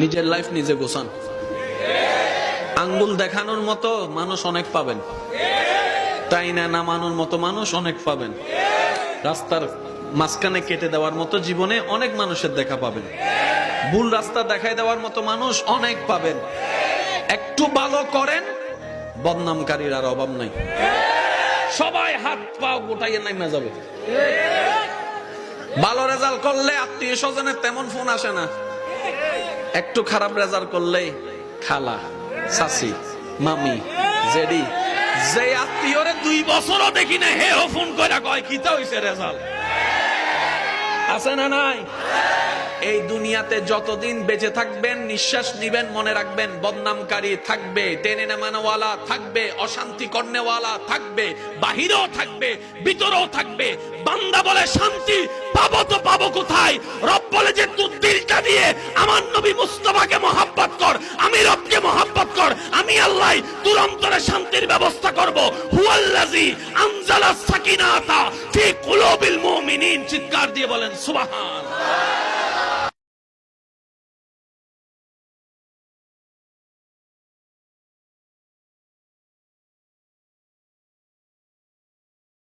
নিজের লাইফ নিজে গোছান। আঙ্গুল দেখানোর মতো মানুষ অনেক পাবেন, তাই না নামানোর মতো মানুষ অনেক পাবেন, রাস্তার মাঝখানে কেটে দেওয়ার মতো জীবনে অনেক মানুষের দেখা পাবেন, ভুল রাস্তা দেখাই দেওয়ার মতো মানুষ অনেক পাবেন। একটু ভালো করেন, বদনামকারীর আর অভাব নাই, সবাই হাত পা গোটাইয়ে নামে যাবে। ভালো রেজাল্ট করলে আত্মীয় স্বজনের তেমন ফোন আসে না, একটু খারাপ রেজাল্ট করলে খালা, চাচি, মামি, জেডি, যে আত্মীয়রে 2 বছরও দেখি না হেও ফোন করে কয় কিতা হইছে রেজাল্ট, আছে না নাই? এই দুনিয়াতে যতদিন বেঁচে থাকবেন, নিঃশ্বাস নিবেন, মনে রাখবেন বদনামকারী থাকবে, টেনে নামানোওয়ালা থাকবে, অশান্তি করনেওয়ালা থাকবে, বাহিরেও থাকবে, ভিতরেও থাকবে। বান্দা বলে শান্তি পাবো তো পাবো কোথায়? রব বলে যে তুই দিলটা দিয়ে আমার নবী মুস্তাফাকে মহব্বত কর, আমি রবকে মহব্বত কর, আমি আল্লাহ তোর অন্তরে শান্তির ব্যবস্থা করব। হুয়াল্লাযী আনজালাস সাকিনাতা ফি কুলুবিল মুমিনিন। চিৎকার দিয়ে বলেন সুবহানাল্লাহ।